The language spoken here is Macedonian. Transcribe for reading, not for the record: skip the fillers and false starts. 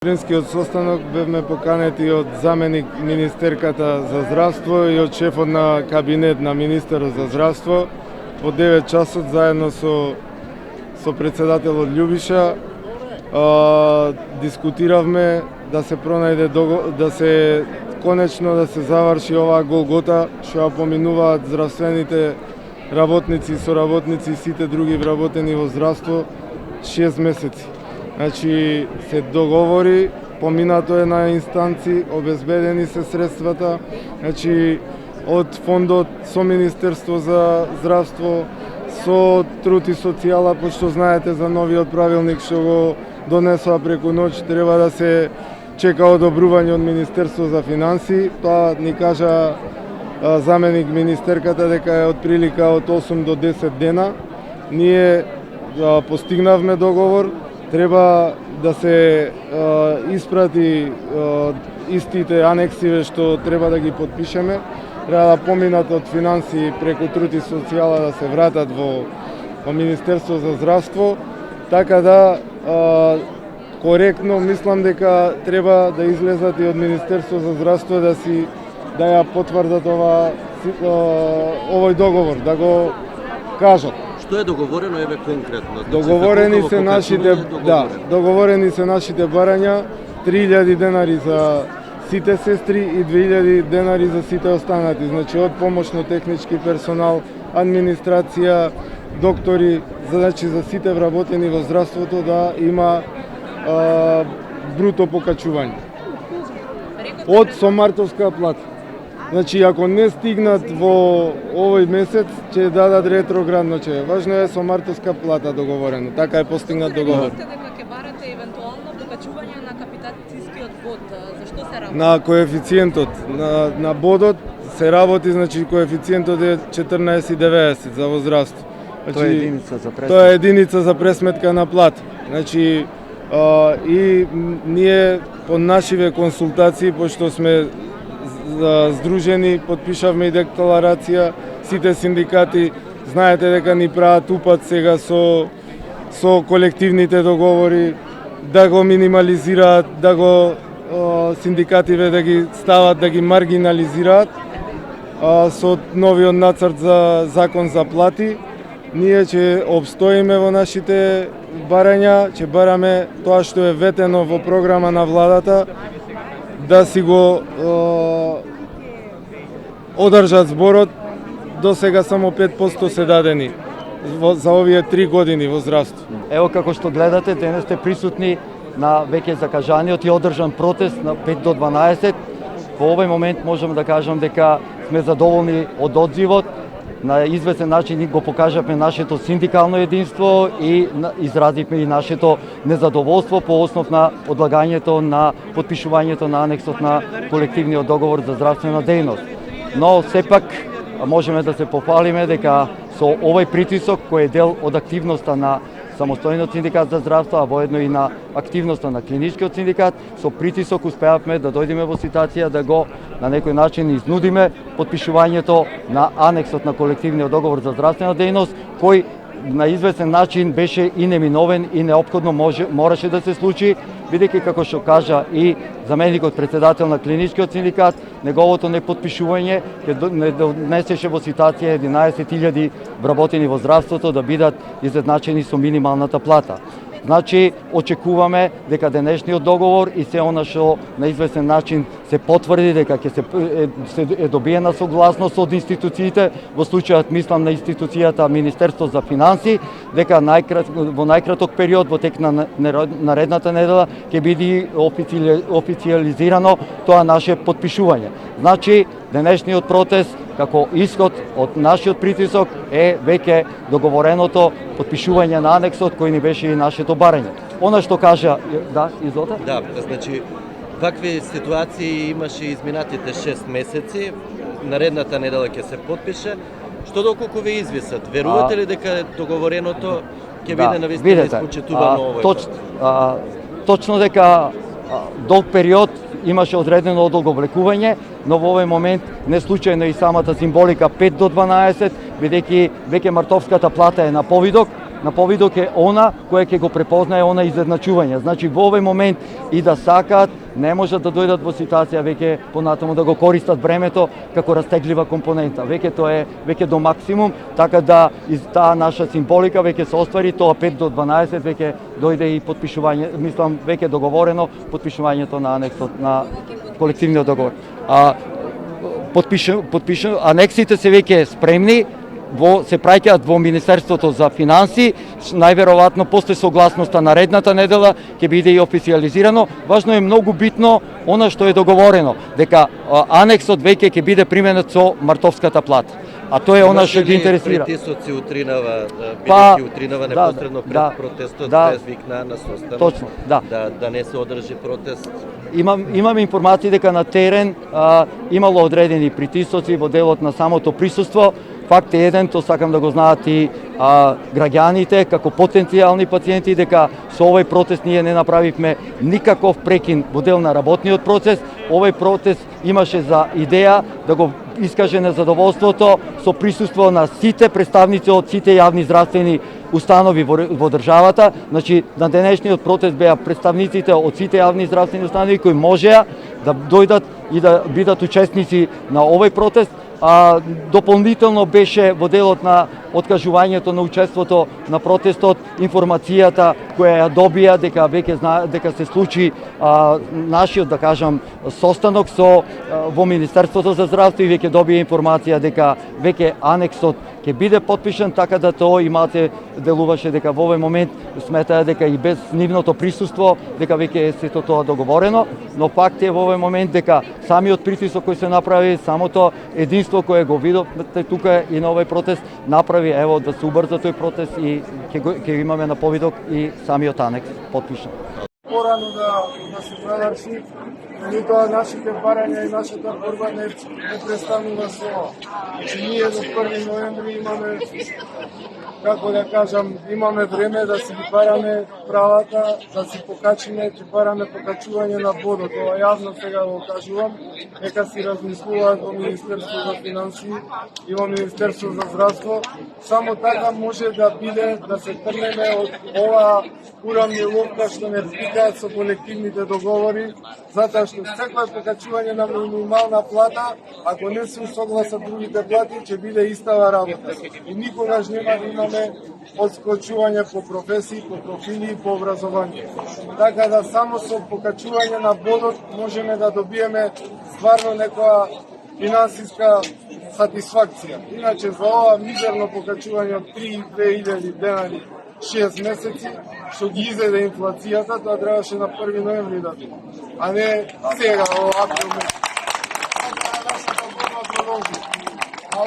Тренскиот состанок бевме поканети од заменик министерката за здравство и од шефот на кабинет на министерот за здравство во 9 часот заедно со председателот Љубиша. Дискутиравме да се пронајде конечно да се заврши оваа голгота што ја поминуваат здравствените работници и соработници и сите други вработени во здравство 6 месеци. Значи се договори, поминато е на инстанци, обезбедени се средствата, значи од фондот со Министерство за здравство, со труд и социјала, пошто знаете за новиот правилник што го донесоа преку ноќ, треба да се чека одобрување од Министерство за финансии. Тоа ни кажа заменик министерката дека е од прилика од 8 до 10 дена. Ние постигнавме договор. Треба да се испрати истите анексиве што треба да ги подпишеме. Треба да поминат од финансии преку труд и социјала да се вратат во Министерство за здравство, така да коректно мислам дека треба да излезат и од Министерство за здравство да ја потврдат овој договор, да го кажат. Што е договорено еве конкретно? Договорени се нашите барања, 3000 денари за сите сестри и 2000 денари за сите останати. Значи од помошно-технички персонал, администрација, доктори, значи за сите вработени во здравството да има бруто покачување. Од со мартовска плата. Значи, ако не стигнат во овој месец, ќе дадат ретроградно ќе. Важно е со мартовска плата договорено. Така е постигнат договор. Дека ќе барате евентуално покачување на капитацискиот bod. Зашто се работи? На коефициентот на бодот се работи, значи коефициентот е 14,90 за воздравство. Значи, тоа е единица за пресметка на плата. Значи, и ние по нашиве консултации, пошто сме здружени, подпишавме и декларација, сите синдикати знаете дека ни прават упат сега со колективните договори, да го минимализираат, да го синдикативе да ги стават, да ги маргинализираат со новиот нацрт за закон за плати. Ние ќе обстоиме во нашите барања, ќе бараме тоа што е ветено во програма на владата, да си го одржат зборот. До сега само 5% се дадени за овие 3 години во здравство. Ево како што гледате, денес сте присутни на веќе закажаниот и одржан протест на 5 до 12. Во овој момент можам да кажам дека сме задоволни од одзивот. На известен начин го покажавме нашето синдикално единство и изразивме и нашето незадоволство по основ на одлагањето на подпишувањето на анексот на колективниот договор за здравствена дејност. Но сепак можеме да се пофалиме дека со овој притисок кој е дел од активноста на самостојниот синдикат за здравство, а воедно и на активноста на клиничкиот синдикат, со притисок успеавме да дојдеме во ситуација да го на некој начин изнудиме подпишувањето на анексот на колективниот договор за здравствена дејност, кој на известен начин беше и неминовен и неопходно мораше да се случи, бидејќи како што кажа и заменикот председател на клиничкиот синдикат, неговото неподпишување ќе не донесеше во ситуација 11.000 вработени во здравството да бидат изедначени со минималната плата. Значи, очекуваме дека денешниот договор и се она што на известен начин се потврди дека ќе се добиена согласност од институциите, во случајот мислам на институцијата Министерство за финансии, дека во најкраток период во тек на наредната недела ќе биде официјализирано тоа наше подпишување. Значи, денешниот протест како исход од нашиот притисок е веќе договореното подпишување на анексот кој ни беше и нашето барање. Она што кажа, да, изота? Да, значи вакви ситуации имаше изминатите 6 месеци, наредната недела ќе се подпише. Што доколку ви извисат? Верувате ли дека договореното ќе биде навистина испочитувано овој? Точно дека долг период имаше одредено одолговлекување, но во овој момент не случајно и самата символика 5 до 12, бидејќи веќе мартовската плата е на повидок, на повидок е она која ќе го препознае она изедначување. Значи во овој момент и да сакаат, не можат да дојдат во ситуација веќе понатаму да го користат времето како растеглива компонента. Веќе тоа е веќе до максимум, така да из таа наша символика веќе се оствари тоа 5 до 12 веќе дојде и потпишување, мислам веќе договорено потпишувањето на анексот на колективниот договор. Анексите се веќе спремни, се праќаат во Министерството за финансии, најверојатно после согласноста наредната недела ќе биде и официјализирано. Важно е многу битно она што е договорено, дека анексот веќе ќе биде применет со мартовската плата. А тоа е она што ги интересира. Притисоци утринава, бидејќи утринава непосредно пред протестот, извикна на состанок. Точно, да не се одржи протест. Имам информации дека на терен имало одредени притисоци во делот на самото присуство. Факт е еден, то сакам да го знаат и граѓаните како потенцијални пациенти, дека со овој протест ние не направивме никаков прекин во дел на работниот процес. Овој протест имаше за идеја да го искаже незадоволството со присуство на сите представници од сите јавни здравствени установи во државата. Значи, на денешниот протест беа представниците од сите јавни здравствени установи кои можеа да дојдат и да бидат учесници на овој протест. Дополнително беше во делот на откажувањето на учеството на протестот информацијата која ја добија дека веќе дека се случи нашиот, да кажам, состанок во Министерството за здравство и веќе добија информација дека веќе анексот ќе биде потпишан, така да тоа имате делуваше дека во овој момент сметаа дека и без нивното присуство дека веќе е сето тоа договорено, но факт е во овој момент дека самиот притисок кој се направи, самото единство кое го видовте тука и на овој протест направи ево да се убрза тој протест и ќе имаме на повидок и самиот анекс потпишан. Порано да се заврши, и тоа нашите барања и нашата борба не престанува со ова. Ние до 1 ноември имаме, како да кажам, имаме време да си ги бараме правата, да си покачиме, ќе бараме покачување на бодот. Ова јавно сега го кажувам, нека си размислуваат во Министерство за финансии и во Министерство за здравство. Само така може да биде да се тргнеме од ова урамниловка што не втикаат со колективните договори, затоа што секој покачување на минимална плата, ако не се усогласат другите плати, ќе биде истава работа. И никогаш нема да имаме одскочување по професии, по профили и по образование. Така да само со покачување на бодот можеме да добиеме стварно некоја финансиска сатисфакција. Иначе за ова мизерно покачување од 3.000 денари 6 месеци, што ги изеде инфлацијата, тоа требаше на 1 ноември да биде, а не сега во април месец.